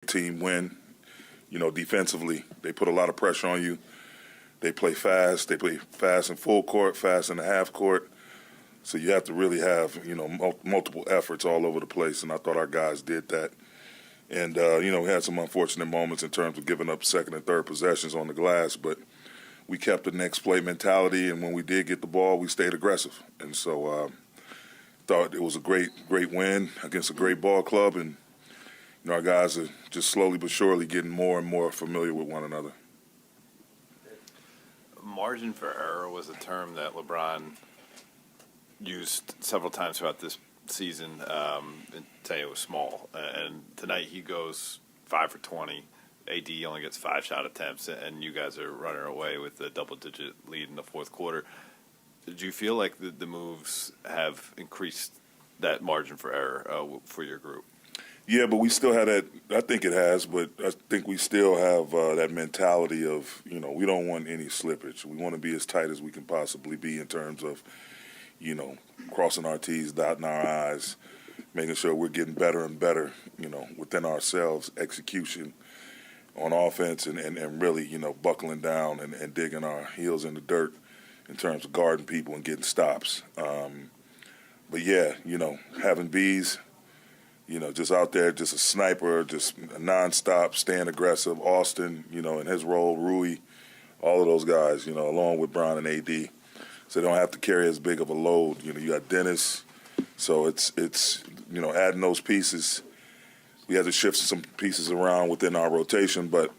team win. Defensively, they put a lot of pressure on you. They play fast. They play fast in full court, fast in the half court. So you have to really have, multiple efforts all over the place, and I thought our guys did that. And, we had some unfortunate moments in terms of giving up second and third possessions on the glass, but we kept the next play mentality, and when we did get the ball, we stayed aggressive. And so thought it was a great win against a great ball club, and our guys are just slowly but surely getting more and more familiar with one another. Margin for error was a term that LeBron used several times throughout this season, and say it was small. And tonight he goes 5 for 20. AD only gets 5 shot attempts, and you guys are running away with a double-digit lead in the fourth quarter. Do you feel like the moves have increased that margin for error for your group? Yeah, but we still have that. I think it has, but I think we still have that mentality of, we don't want any slippage. We want to be as tight as we can possibly be in terms of, crossing our T's, dotting our I's, making sure we're getting better and better, within ourselves, execution on offense and really, buckling down and digging our heels in the dirt in terms of guarding people and getting stops. But, yeah, having Bees, just out there, just a sniper, just nonstop, staying aggressive. Austin, in his role, Rui, all of those guys, along with Brown and AD. So they don't have to carry as big of a load. You got Dennis. So it's adding those pieces. We had to shift some pieces around within our rotation, but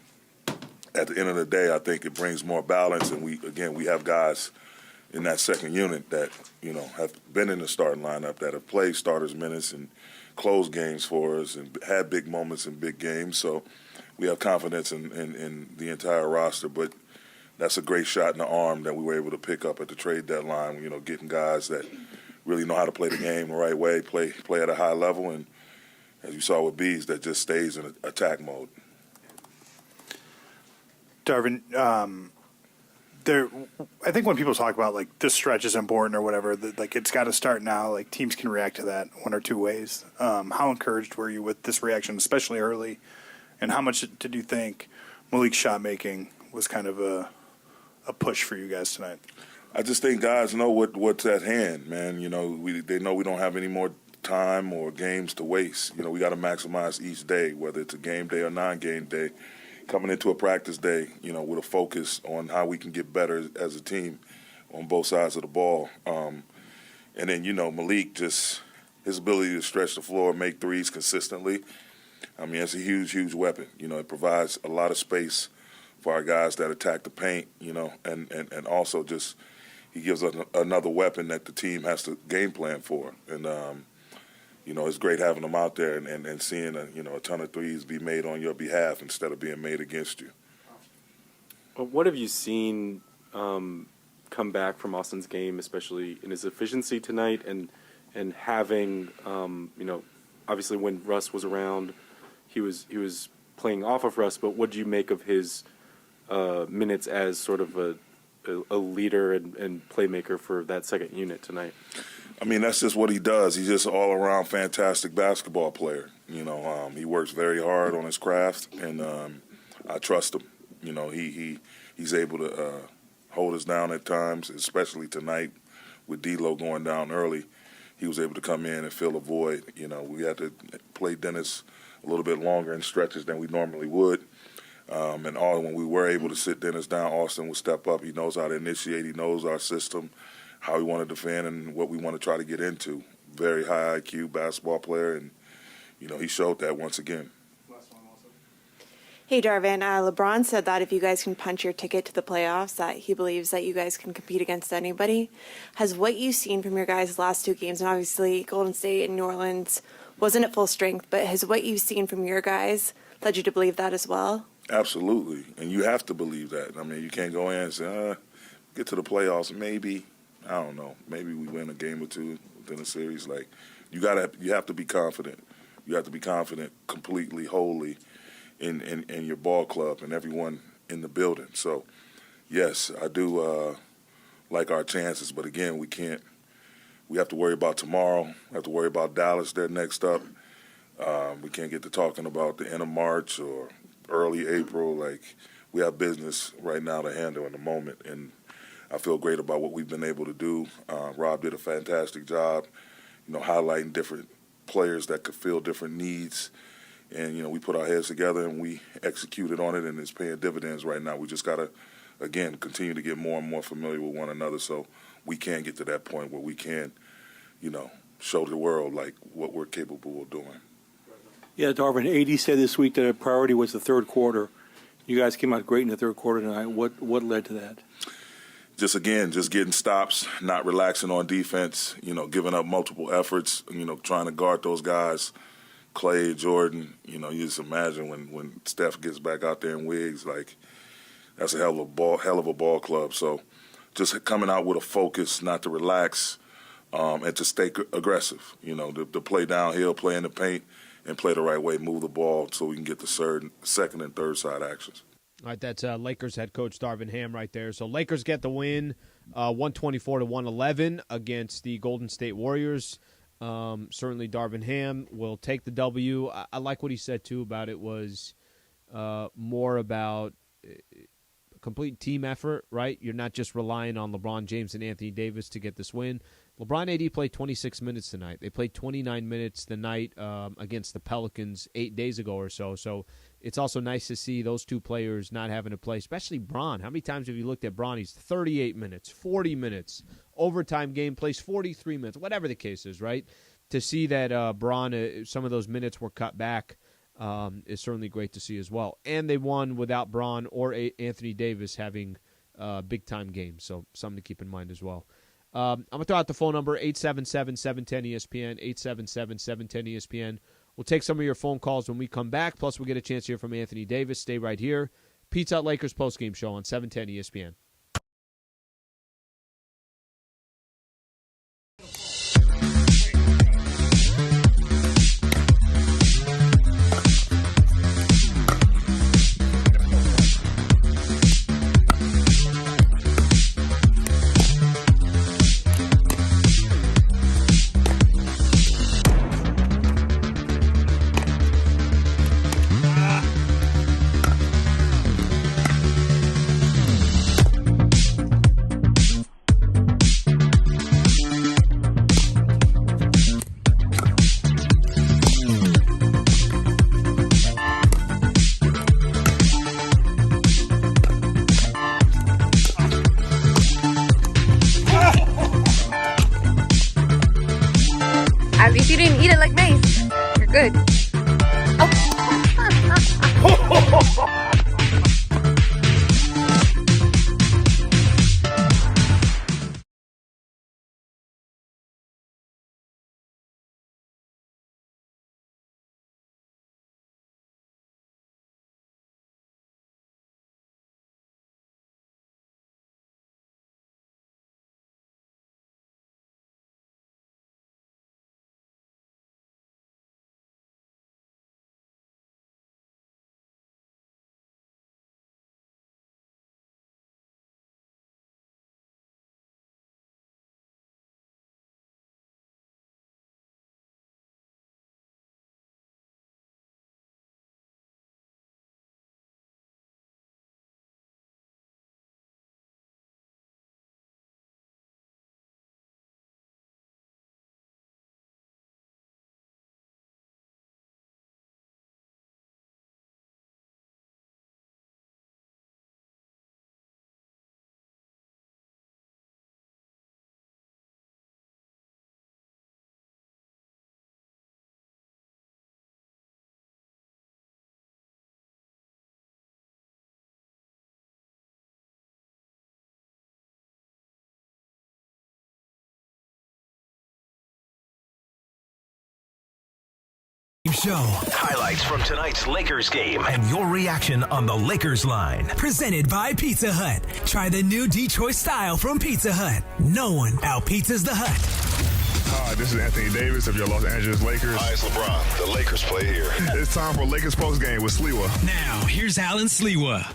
at the end of the day, I think it brings more balance. And we have guys in that second unit that, have been in the starting lineup, that have played starters minutes and closed games for us and had big moments in big games. So we have confidence in the entire roster. But that's a great shot in the arm that we were able to pick up at the trade deadline, getting guys that really know how to play the game the right way, play at a high level, and as you saw with Bees, that just stays in attack mode. Darvin, I think when people talk about, this stretch is important or whatever, it's got to start now, teams can react to that one or two ways. How encouraged were you with this reaction, especially early, and how much did you think Malik's shot making was kind of a push for you guys tonight? I just think guys know what's at hand, man. They know we don't have any more time or games to waste. We got to maximize each day, whether it's a game day or non-game day. Coming into a practice day, with a focus on how we can get better as a team on both sides of the ball. And then, Malik, just his ability to stretch the floor, make threes consistently, it's a huge, huge weapon. It provides a lot of space for our guys that attack the paint, and also just he gives us another weapon that the team has to game plan for. And, it's great having them out there and seeing a ton of threes be made on your behalf instead of being made against you. What have you seen come back from Austin's game, especially in his efficiency tonight, and having obviously when Russ was around, he was playing off of Russ, but what do you make of his minutes as sort of a leader and playmaker for that second unit tonight? That's just what he does. He's just an all-around fantastic basketball player. He works very hard on his craft, and I trust him. He's able to hold us down at times, especially tonight with D'Lo going down early. He was able to come in and fill a void. We had to play Dennis a little bit longer in stretches than we normally would. When we were able to sit Dennis down, Austin would step up. He knows how to initiate. He knows our system, how we want to defend, and what we want to try to get into. Very high IQ basketball player, and, he showed that once again. Hey, Darvin, LeBron said that if you guys can punch your ticket to the playoffs, that he believes that you guys can compete against anybody. Has what you've seen from your guys' last two games, and obviously Golden State and New Orleans wasn't at full strength, but has what you've seen from your guys led you to believe that as well? Absolutely, and you have to believe that. You can't go in and say, get to the playoffs, maybe. I don't know. Maybe we win a game or two within a series. You have to be confident. You have to be confident completely, wholly in your ball club and everyone in the building. So, yes, I do like our chances. But, again, we have to worry about tomorrow. We have to worry about Dallas. They're next up. We can't get to talking about the end of March or early April. Like, we have business right now to handle in the moment, and I feel great about what we've been able to do. Rob did a fantastic job, highlighting different players that could fill different needs. And, we put our heads together and we executed on it, and it's paying dividends right now. We just got to, again, continue to get more and more familiar with one another so we can get to that point where we can, show the world, like, what we're capable of doing. Yeah, Darvin, AD said this week that a priority was the third quarter. You guys came out great in the third quarter tonight. What led to that? Just getting stops, not relaxing on defense, giving up multiple efforts, trying to guard those guys, Clay, Jordan. You just imagine when Steph gets back out there in Wiggs, like, that's a hell of a ball club. So just coming out with a focus, not to relax, and to stay aggressive, to play downhill, play in the paint, and play the right way, move the ball so we can get the second and third side actions. All right, that's Lakers head coach Darvin Ham right there. So Lakers get the win, 124-111 against the Golden State Warriors. Certainly Darvin Ham will take the W. I like what he said, too, about it was more about complete team effort, right? You're not just relying on LeBron James and Anthony Davis to get this win. LeBron AD played 26 minutes tonight. They played 29 minutes the night against the Pelicans 8 days ago or so. So it's also nice to see those two players not having to play, especially Bron. How many times have you looked at Bron? He's 38 minutes, 40 minutes, overtime game, plays 43 minutes, whatever the case is, right? To see that Bron, some of those minutes were cut back is certainly great to see as well. And they won without Bron or Anthony Davis having big-time games, so something to keep in mind as well. I'm going to throw out the phone number, 877-710-ESPN, 877-710-ESPN. We'll take some of your phone calls when we come back, plus we'll get a chance to hear from Anthony Davis. Stay right here. Pizza Hut Lakers postgame show on 710 ESPN. At least you didn't eat it like Mace. You're good. Show. Highlights from tonight's Lakers game and your reaction on the Lakers line. Presented by Pizza Hut. Try the new Detroit style from Pizza Hut. No one out-pizzas the Hut. Hi, this is Anthony Davis of your Los Angeles Lakers. Hi, it's LeBron. The Lakers play here. It's time for Lakers Postgame with Sliwa. Now, here's Alan Sliwa.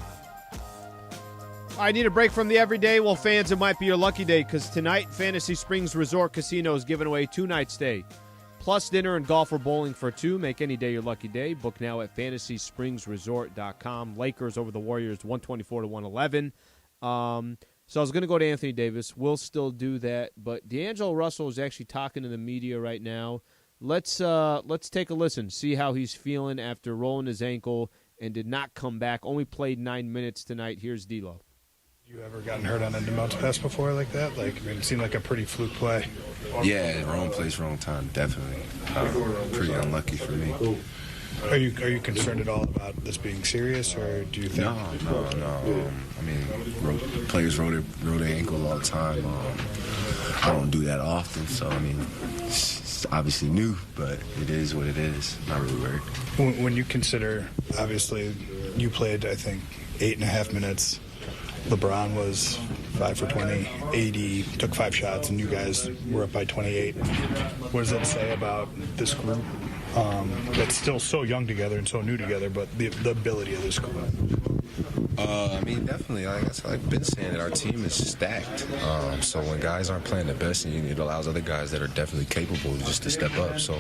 I need a break from the everyday. Well, fans, it might be your lucky day because tonight, Fantasy Springs Resort Casino is giving away a 2-night stay. plus dinner and golf or bowling for two. Make any day your lucky day. Book now at fantasyspringsresort.com. Lakers over the Warriors 124-111. So I was going to go to Anthony Davis. We'll still do that, but D'Angelo Russell is actually talking to the media right now. Let's take a listen, see how he's feeling after rolling his ankle and did not come back. Only played 9 minutes tonight. Here's D'Lo. You ever gotten hurt on a bounce pass before like that? It seemed like a pretty fluke play. Yeah, wrong place, wrong time, definitely. Pretty unlucky for me. Are you concerned at all about this being serious, or do you think? No. Players roll their ankle all the time. I don't do that often, so it's obviously new, but it is what it is. Not really worried. When you consider, obviously, you played, I think, 8.5 minutes. LeBron was 5 for 20, 80, took 5 shots, and you guys were up by 28. What does that say about this group that's still so young together and so new together, but the ability of this group? Definitely. Like I've been saying, that our team is stacked. So when guys aren't playing the best, it allows other guys that are definitely capable just to step up. So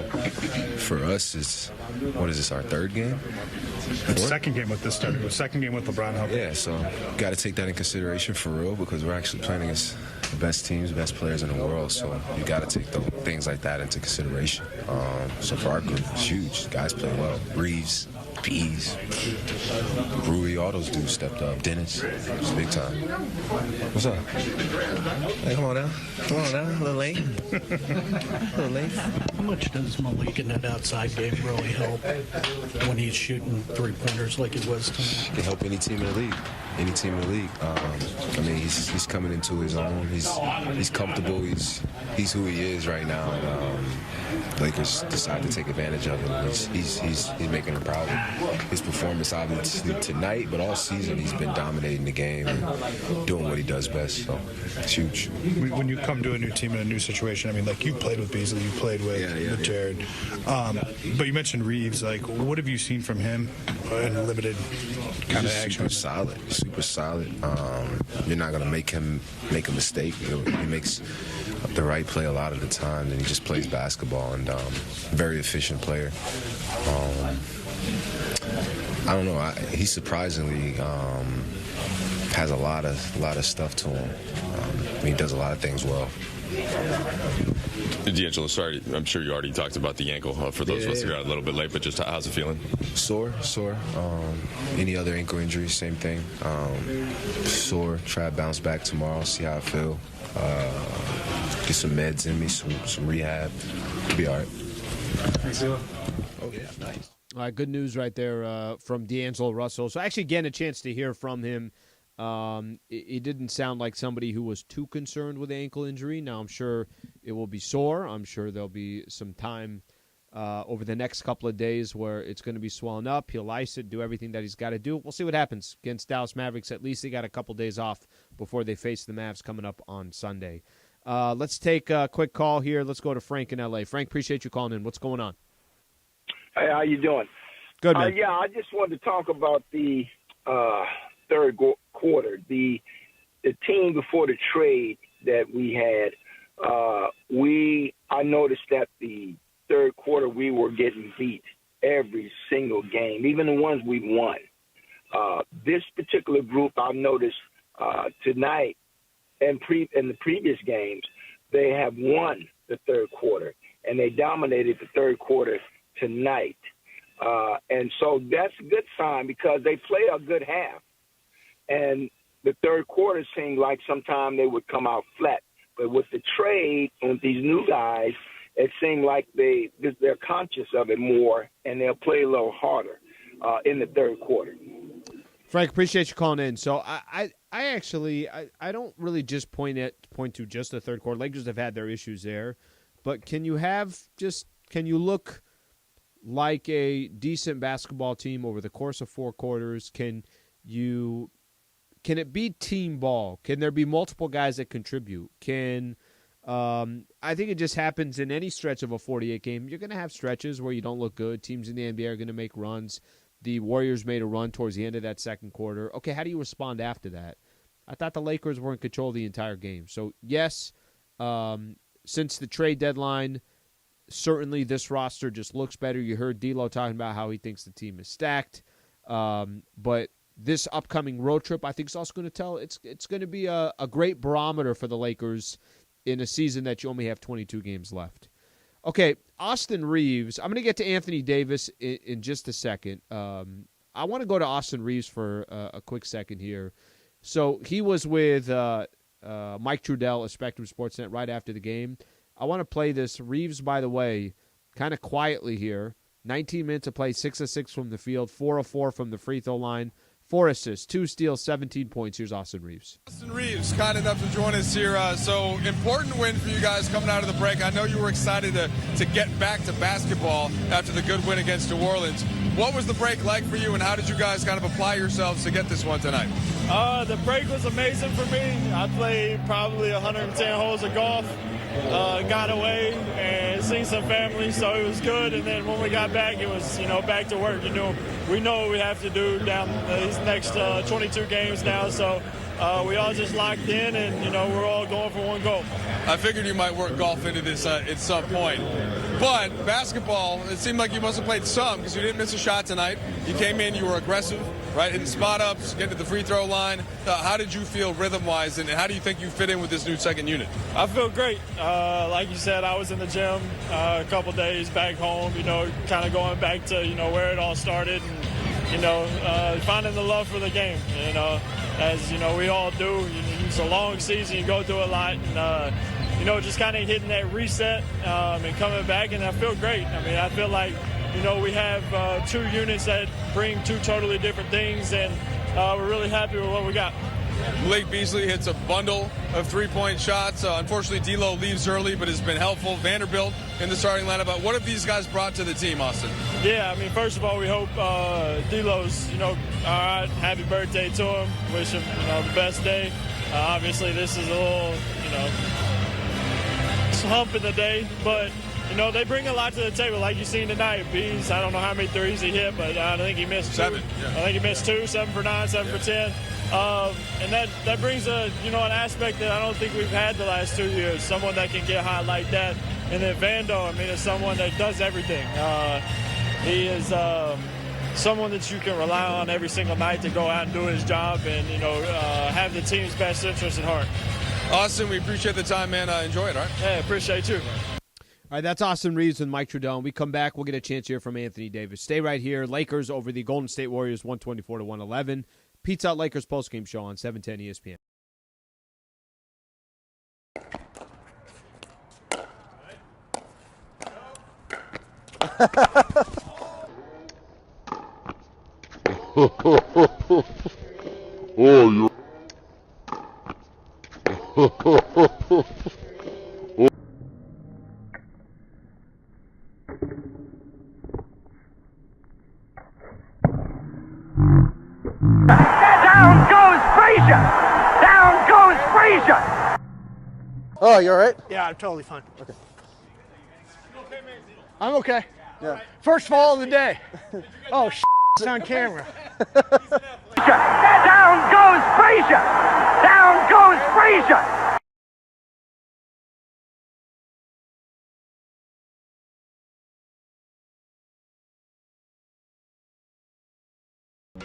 for us, what is this, our third game? Second game with this started. Second game with LeBron helping. Yeah, so got to take that in consideration for real, because we're actually playing against the best teams, best players in the world. So you got to take things like that into consideration. So for our group, it's huge. Guys play well. Reaves, Pease, Rui, all those dudes stepped up. Dennis, it's big time. What's up? Hey, come on now. A little late. How much does Malik in that outside game really help when he's shooting three-pointers like he was tonight? Can help any team in the league. He's coming into his own. He's comfortable. He's who he is right now. And, Lakers decide to take advantage of it. He's making him proud. His performance, obviously tonight, but all season he's been dominating the game and doing what he does best. So it's huge. When you come to a new team in a new situation, you played with Beasley, you played with Jared, but you mentioned Reaves. What have you seen from him in limited kind of action? Super solid. You're not going to make him make a mistake. He makes the right play a lot of the time, and he just plays basketball, and very efficient player. I don't know. He surprisingly has a lot of stuff to him. He does a lot of things well. D'Angelo, sorry, I'm sure you already talked about the ankle. For those of us who got a little bit late, but just how's it feeling? Sore. Any other ankle injury, same thing. Sore. Try to bounce back tomorrow, see how I feel. Get some meds in me, some rehab. It'll be all right. Thanks, oh, yeah, nice. All right, good news right there from D'Angelo Russell. So actually getting a chance to hear from him. It didn't sound like somebody who was too concerned with ankle injury. Now, I'm sure it will be sore. I'm sure there'll be some time over the next couple of days where it's going to be swelling up. He'll ice it, do everything that he's got to do. We'll see what happens against Dallas Mavericks. At least they got a couple days off before they face the Mavs coming up on Sunday. Let's take a quick call here. Let's go to Frank in L.A. Frank, appreciate you calling in. What's going on? Hey, how you doing? Good, man. Yeah, I just wanted to talk about the third quarter. The team before the trade that we had, I noticed that the third quarter we were getting beat every single game, even the ones we won. This particular group, I've noticed tonight and in the previous games, they have won the third quarter, and they dominated the third quarter tonight. And so that's a good sign because they play a good half. And the third quarter seemed like sometimes they would come out flat. But with the trade, with these new guys, it seemed like they're conscious of it more, and they'll play a little harder in the third quarter. Frank, appreciate you calling in. So I actually don't really just point to just the third quarter. Lakers have had their issues there. But can you look like a decent basketball team over the course of 4 quarters? Can it be team ball? Can there be multiple guys that contribute? I think it just happens in any stretch of a 48 game. You're going to have stretches where you don't look good. Teams in the NBA are going to make runs. The Warriors made a run towards the end of that second quarter. Okay, how do you respond after that? I thought the Lakers were in control the entire game. So, yes, since the trade deadline, Certainly, this roster just looks better. You heard D'Lo talking about how he thinks the team is stacked. But this upcoming road trip, I think, is also going to tell. It's going to be a great barometer for the Lakers in a season that you only have 22 games left. Okay, Austin Reaves. I'm going to get to Anthony Davis in just a second. I want to go to Austin Reaves for a quick second here. So he was with Mike Trudell of Spectrum Sportsnet right after the game. I want to play this. Reaves, by the way, kind of quietly here. 19 minutes of play, 6 of 6 from the field, 4 of 4 from the free throw line, 4 assists, 2 steals, 17 points. Here's Austin Reaves. Austin Reaves, kind enough to join us here. So important win for you guys coming out of the break. I know you were excited to get back to basketball after the good win against New Orleans. What was the break like for you, and how did you guys kind of apply yourselves to get this one tonight? The break was amazing for me. I played probably 110 holes of golf. Got away and seen some family, so it was good. And then when we got back, it was, back to work. We know what we have to do down these next 22 games now. So we all just locked in, and, we're all going for one goal. I figured you might work golf into this at some point. But basketball, it seemed like you must have played some because you didn't miss a shot tonight. You came in, you were aggressive, right, hitting spot-ups, getting to the free throw line. How did you feel rhythm-wise, and how do you think you fit in with this new second unit? I feel great. Like you said, I was in the gym a couple days back home, kind of going back to, where it all started and, finding the love for the game, as, we all do. It's a long season. You go through a lot, and, just kind of hitting that reset and coming back, and I feel great. I feel like, we have 2 units that bring 2 totally different things, and we're really happy with what we got. Malik Beasley hits a bundle of 3-point shots. Unfortunately, D'Lo leaves early, but has been helpful. Vanderbilt in the starting lineup. What have these guys brought to the team, Austin? Yeah, first of all, we hope D'Lo's, all right, happy birthday to him. Wish him, the best day. Obviously, this is a little, hump in the day, but they bring a lot to the table, like you've seen tonight. Bees, I don't know how many threes he hit, but I think he missed 2. 7. Yeah. I think he missed 2, 7 for 9, 7 for 10. And that brings an aspect that I don't think we've had the last 2 years. Someone that can get hot like that. And then Vando, is someone that does everything. He is someone that you can rely on every single night to go out and do his job and have the team's best interest at heart. Austin, we appreciate the time, man. Enjoy it, all right? Yeah, appreciate you. All right, that's Austin Reaves and Mike Trudell. When we come back, we'll get a chance to hear from Anthony Davis. Stay right here. Lakers over the Golden State Warriors, 124-111. Pizza Hut Lakers postgame show on 710 ESPN. Oh, you. Down goes Frazier! Down goes Frazier! Oh, you all right? Yeah, I'm totally fine. Okay. I'm okay. Yeah. First fall of the day. Oh, it's on camera. Down goes Frazier! Down goes Frazier!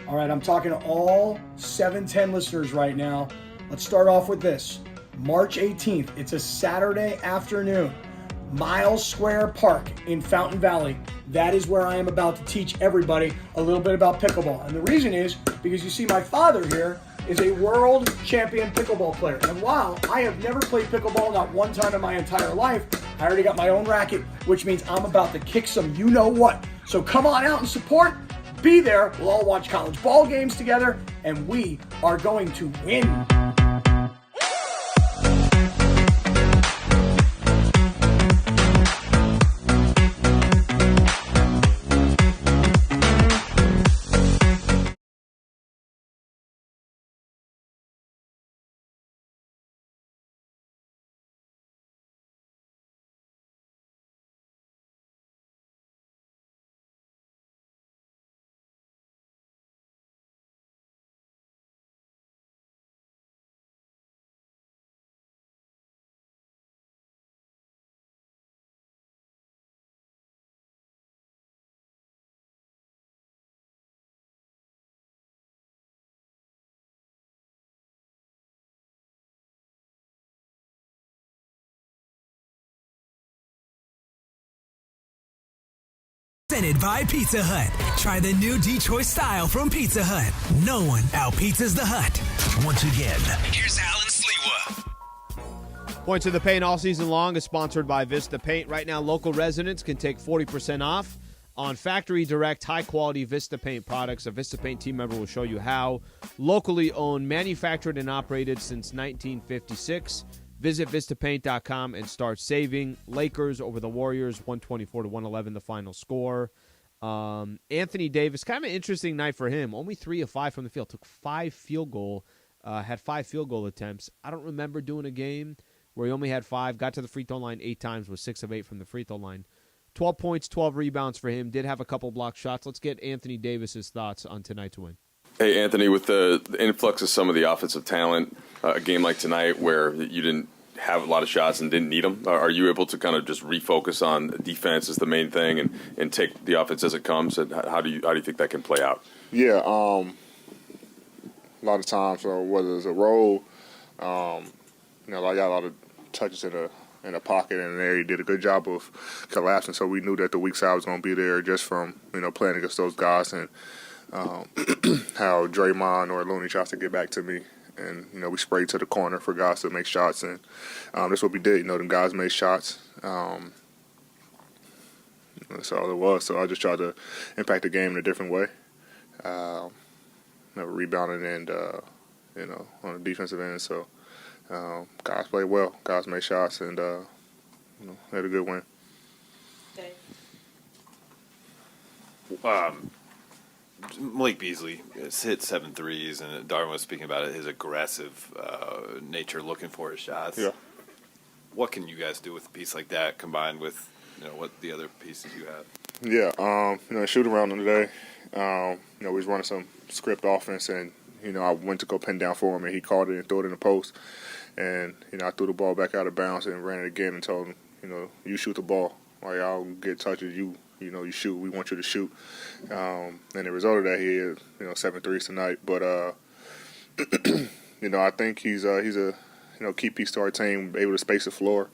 All right, I'm talking to all 710 listeners right now. Let's start off with this. March 18th, it's a Saturday afternoon. Miles Square Park in Fountain Valley. That is where I am about to teach everybody a little bit about pickleball. And the reason is because you see my father here is a world champion pickleball player. And while I have never played pickleball, not one time in my entire life, I already got my own racket, which means I'm about to kick some you-know-what. So come on out and support. Be there. We'll all watch college ball games together, and we are going to win. Presented by Pizza Hut. Try the new Detroit style from Pizza Hut. No one out-pizzas the Hut. Once again, Here's Alan Sliwa. Points of the Paint all season long is sponsored by Vista Paint. Right now, local residents can take 40% off on factory direct high-quality Vista Paint products. A Vista Paint team member will show you how. Locally owned, manufactured, and operated since 1956. Visit vistapaint.com and start saving. Lakers over the Warriors, 124-111, the final score. Anthony Davis, kind of an interesting night for him. Only 3 of 5 from the field. Took 5 field goal, had 5 field goal attempts. I don't remember doing a game where he only had 5, got to the free throw line 8 times, was 6 of 8 from the free throw line. 12 points, 12 rebounds for him. Did have a couple block shots. Let's get Anthony Davis's thoughts on tonight's win. Hey, Anthony, with the influx of some of the offensive talent, a game like tonight where you didn't have a lot of shots and didn't need them, are you able to kind of just refocus on defense is the main thing and take the offense as it comes? And how do you think that can play out? Yeah, a lot of times, whether it's a roll, I got a lot of touches in the pocket and there. He did a good job of collapsing, so we knew that the weak side was going to be there just from playing against those guys and how Draymond or Looney tries to get back to me. And, we sprayed to the corner for guys to make shots, and that's what we did. Them guys made shots. That's all it was. So I just tried to impact the game in a different way. Rebounding and, on the defensive end. So guys played well. Guys made shots, and, had a good win. Malik Beasley has hit 7 threes, and Darvin was speaking about it, his aggressive nature looking for his shots. Yeah. What can you guys do with a piece like that combined with what the other pieces you have? Yeah, shoot around today. We was running some script offense, and I went to go pin down for him, and he caught it and threw it in the post. And I threw the ball back out of bounds and ran it again and told him, you shoot the ball. Like, I'll get touches. You shoot. We want you to shoot. And the result of that, he had 7 threes tonight. But I think he's a key piece to our team, able to space the floor.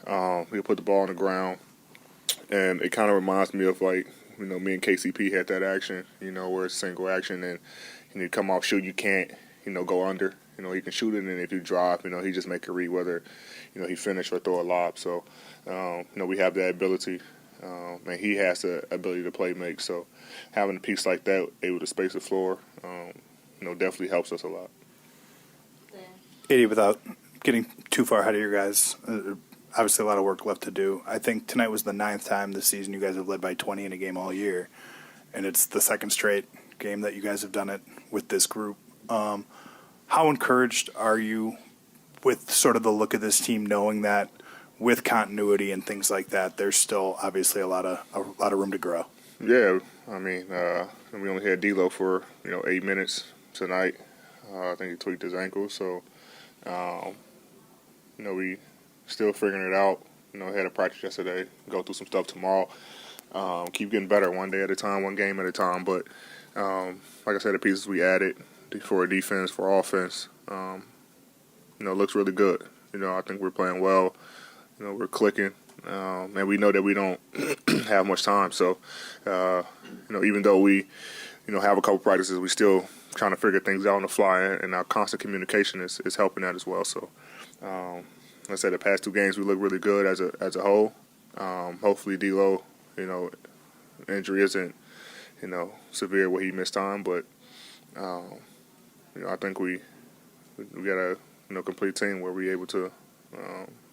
He'll put the ball on the ground, and it kind of reminds me of me and KCP had that action, where it's single action, and you come off shoot, you can't go under. He can shoot it, and if you drop, he just make a read whether he finish or throw a lob. So we have that ability. And he has the ability to play make. So having a piece like that, able to space the floor, definitely helps us a lot. Eddie, without getting too far ahead of your guys, obviously a lot of work left to do. I think tonight was the 9th time this season you guys have led by 20 in a game all year, and it's the 2nd straight game that you guys have done it with this group. How encouraged are you with sort of the look of this team, knowing that with continuity and things like that, there's still obviously a lot of room to grow? Yeah, I mean, we only had D'Lo for 8 minutes tonight. I think he tweaked his ankle, so we still figuring it out. Had a practice yesterday. Go through some stuff tomorrow. Keep getting better one day at a time, one game at a time. But like I said, the pieces we added for defense, for offense, looks really good. I think we're playing well. We're clicking, and we know that we don't have much time. So, even though we, have a couple practices, we still trying to figure things out on the fly, and our constant communication is helping that as well. So, like I said, the past 2 games we look really good as a whole. Hopefully, D'Lo, injury isn't, severe where he missed time, but I think we got a complete team where we're able to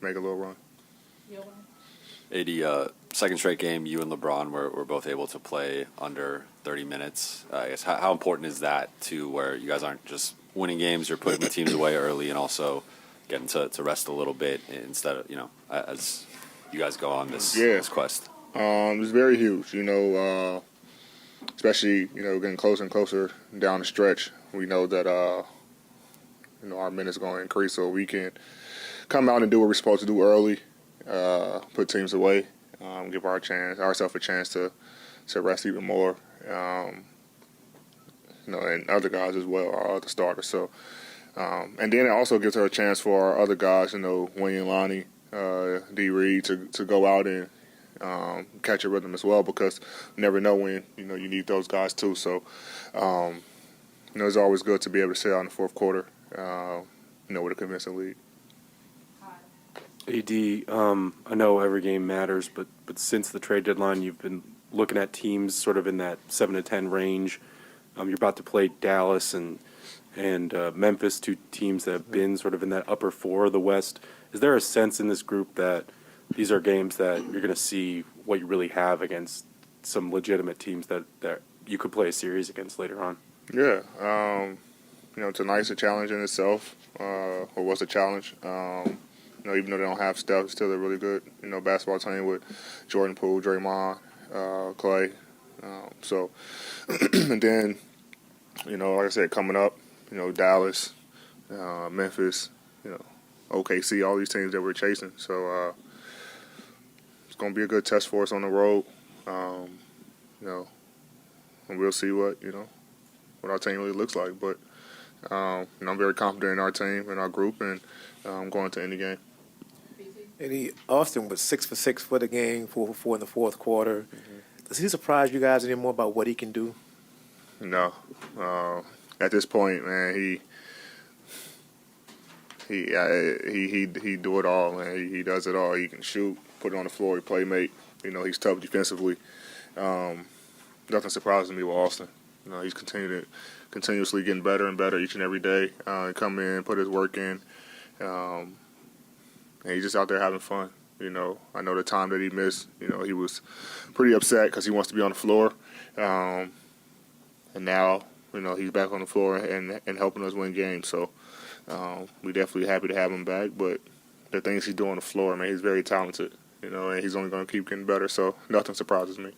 make a little run. 80, 2nd straight game, you and LeBron were both able to play under 30 minutes. I guess how important is that to where you guys aren't just winning games, you're putting the teams away early and also getting to rest a little bit instead of, as you guys go on this quest? It's very huge, especially, getting closer and closer down the stretch. We know that, our minutes going to increase so we can come out and do what we're supposed to do early, put teams away, give ourselves a chance to rest even more, and other guys as well, our other starters. So, and then it also gives her a chance for our other guys, Wayne and Lonnie, D. Reed, to go out and catch a rhythm as well, because you never know when you need those guys too. So it's always good to be able to sit out in the fourth quarter, with a convincing lead. AD, I know every game matters, but since the trade deadline, you've been looking at teams sort of in that 7-10 range. You're about to play Dallas and Memphis, two teams that have been sort of in that upper four of the West. Is there a sense in this group that these are games that you're going to see what you really have against some legitimate teams that you could play a series against later on? Yeah. Tonight's a challenge in itself, or was a challenge. Even though they don't have Steph, still they're really good. Basketball team with Jordan Poole, Draymond, Clay. And then, like I said, coming up, Dallas, Memphis, OKC, all these teams that we're chasing. So it's going to be a good test for us on the road. And we'll see what our team really looks like. But I'm very confident in our team and our group, and going to any game. And Austin was 6 for 6 for the game, 4 for 4 in the fourth quarter. Mm-hmm. Does he surprise you guys anymore about what he can do? No. At this point, man, he do it all, man. He does it all. He can shoot, put it on the floor, he playmate. He's tough defensively. Nothing surprises me with Austin. He's continuously getting better and better each and every day. Come in, put his work in. And he's just out there having fun. I know the time that he missed, he was pretty upset because he wants to be on the floor. And now, he's back on the floor and helping us win games. So we're definitely happy to have him back. But the things he's doing on the floor, man, he's very talented, and he's only going to keep getting better. So nothing surprises me.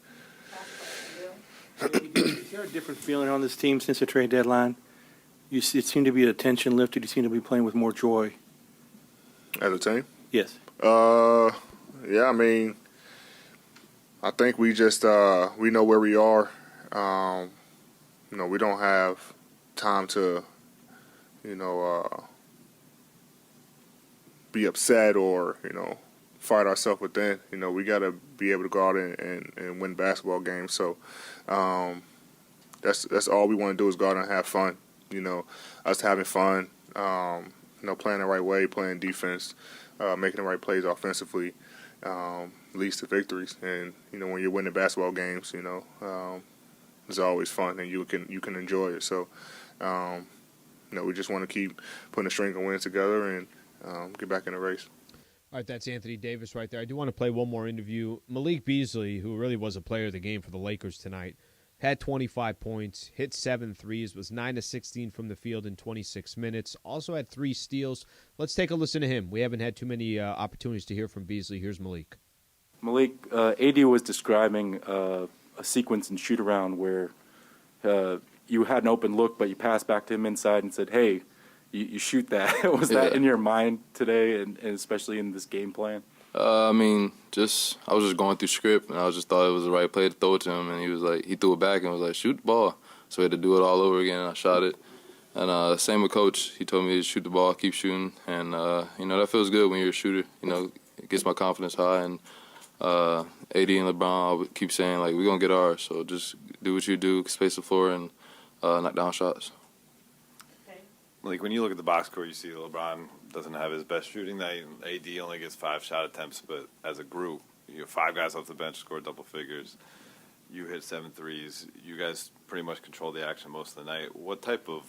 Is there a different feeling on this team since the trade deadline? It seemed to be a tension lifted. You seem to be playing with more joy. As a team? Yes. Yeah, I mean, I think we just we know where we are. We don't have time to, be upset or, fight ourselves within. We got to be able to go out and win basketball games. So that's all we want to do is go out and have fun. Us having fun, playing the right way, playing defense, making the right plays offensively leads to victories. And, when you're winning basketball games, it's always fun and you can enjoy it. So, we just want to keep putting a string of wins together and get back in the race. All right, that's Anthony Davis right there. I do want to play one more interview. Malik Beasley, who really was a player of the game for the Lakers tonight, had 25 points, hit 7 threes, was 9 of 16 from the field in 26 minutes, also had 3 steals. Let's take a listen to him. We haven't had too many opportunities to hear from Beasley. Here's Malik. Malik, AD was describing a sequence in shoot-around where you had an open look, but you passed back to him inside and said, hey, you shoot that. Was that in your mind today, and especially in this game plan? I was just going through script, and I just thought it was the right play to throw it to him, and he threw it back and was like, shoot the ball. So we had to do it all over again, and I shot it. And same with Coach. He told me to shoot the ball, keep shooting, and, that feels good when you're a shooter. It gets my confidence high, and AD and LeBron I keep saying, we're going to get ours, so just do what you do, space the floor, and knock down shots. When you look at the box score, you see LeBron doesn't have his best shooting night. AD only gets 5 shot attempts, but as a group, 5 guys off the bench scored double figures. You hit 7 threes. You guys pretty much control the action most of the night. What type of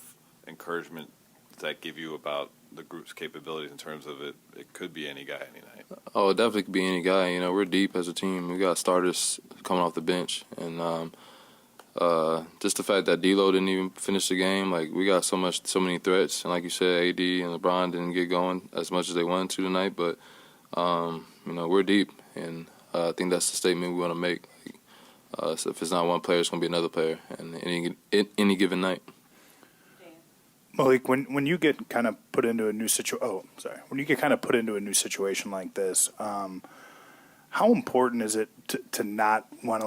encouragement does that give you about the group's capabilities in terms of it could be any guy any night? Oh, it definitely could be any guy. We're deep as a team. We got starters coming off the bench, and just the fact that D-Lo didn't even finish the game, we got so many threats, and like you said, AD and LeBron didn't get going as much as they wanted to tonight, but we're deep, and I think that's the statement we want to make. So if it's not one player, it's going to be another player, and any given night. Malik, when you get kind of put into a new when you get kind of put into a new situation like this, how important is it to not want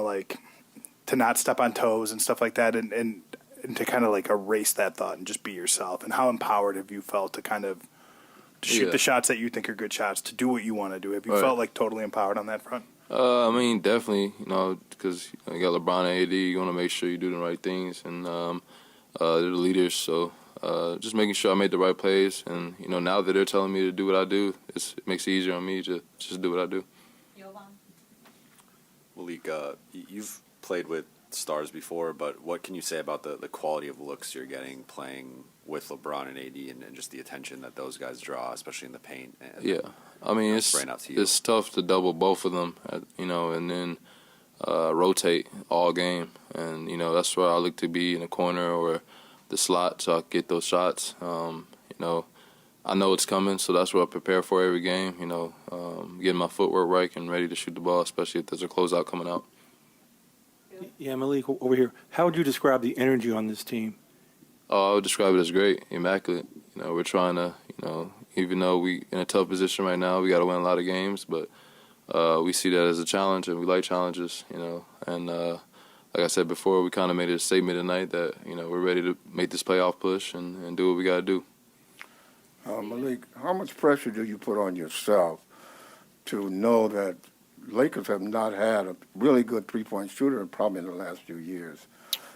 to not step on toes and stuff like that, and to kind of erase that thought and just be yourself? And how empowered have you felt to kind of shoot the shots that you think are good shots, to do what you want to do? Have you felt totally empowered on that front? I mean, definitely, because you got LeBron and AD, you want to make sure you do the right things, and they're the leaders. So just making sure I made the right plays, and now that they're telling me to do what I do, it makes it easier on me to just do what I do. Malik, you've played with stars before, but what can you say about the quality of looks you're getting playing with LeBron and AD, and just the attention that those guys draw, especially in the paint? Yeah, I mean, it's tough to double both of them, and then rotate all game. And, that's where I look to be in the corner or the slot so I can get those shots. I know it's coming, so that's what I prepare for every game, getting my footwork right and ready to shoot the ball, especially if there's a closeout coming out. Yeah, Malik, over here. How would you describe the energy on this team? I would describe it as great, immaculate. We're trying to, even though we in a tough position right now, we got to win a lot of games, but we see that as a challenge, and we like challenges, And like I said before, we kind of made a statement tonight that, we're ready to make this playoff push and do what we got to do. Malik, how much pressure do you put on yourself to know that Lakers have not had a really good three-point shooter probably in the last few years?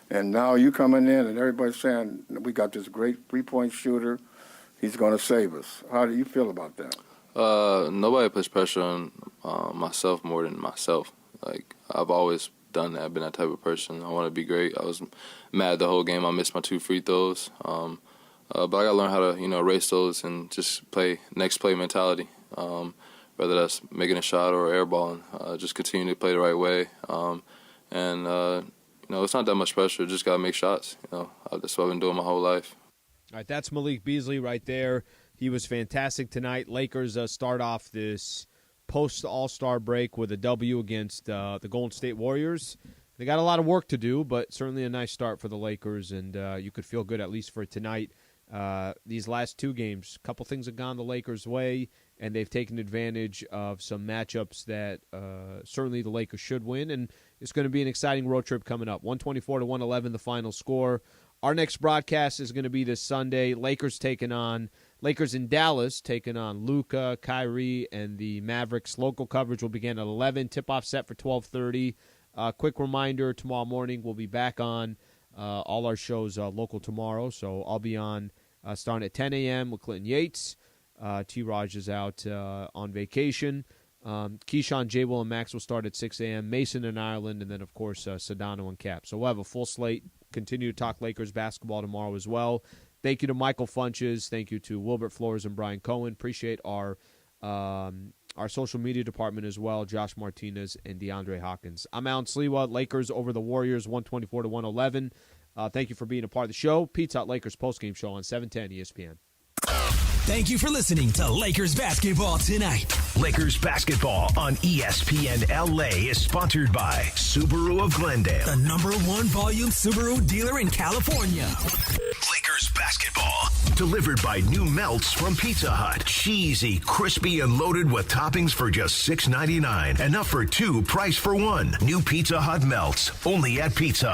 And now you coming in and everybody's saying, we got this great three-point shooter, he's going to save us. How do you feel about that? Nobody puts pressure on myself more than myself. Like, I've always done that. I've been that type of person. I want to be great. I was mad the whole game. I missed my 2 free throws. But I got to learn how to, erase those and just play next play mentality. Whether that's making a shot or airballing, just continue to play the right way. It's not that much pressure. Just got to make shots. That's what I've been doing my whole life. All right, that's Malik Beasley right there. He was fantastic tonight. Lakers start off this post-All-Star break with a W against the Golden State Warriors. They got a lot of work to do, but certainly a nice start for the Lakers, and you could feel good at least for tonight. These last 2 games, a couple things have gone the Lakers' way, and they've taken advantage of some matchups that certainly the Lakers should win, and it's going to be an exciting road trip coming up. 124-111, the final score. Our next broadcast is going to be this Sunday. Lakers in Dallas taking on Luka, Kyrie, and the Mavericks. Local coverage will begin at 11. Tip-off set for 12:30. Quick reminder, tomorrow morning we'll be back on all our shows local tomorrow. So I'll be on starting at 10 a.m. with Clinton Yates. T-Raj is out on vacation. Keyshawn, J. Will, and Max will start at 6 a.m. Mason in Ireland, and then, of course, Sedano and Cap. So we'll have a full slate. Continue to talk Lakers basketball tomorrow as well. Thank you to Michael Funches. Thank you to Wilbert Flores and Brian Cohen. Appreciate our social media department as well, Josh Martinez and DeAndre Hawkins. I'm Alan Sliwa. Lakers over the Warriors, 124-111. Thank you for being a part of the show. Pizza Hut Lakers postgame show on 710 ESPN. Thank you for listening to Lakers Basketball Tonight. Lakers Basketball on ESPNLA is sponsored by Subaru of Glendale, the #1 volume Subaru dealer in California. Lakers Basketball, delivered by new melts from Pizza Hut. Cheesy, crispy, and loaded with toppings for just $6.99. Enough for 2, price for 1. New Pizza Hut melts, only at Pizza Hut.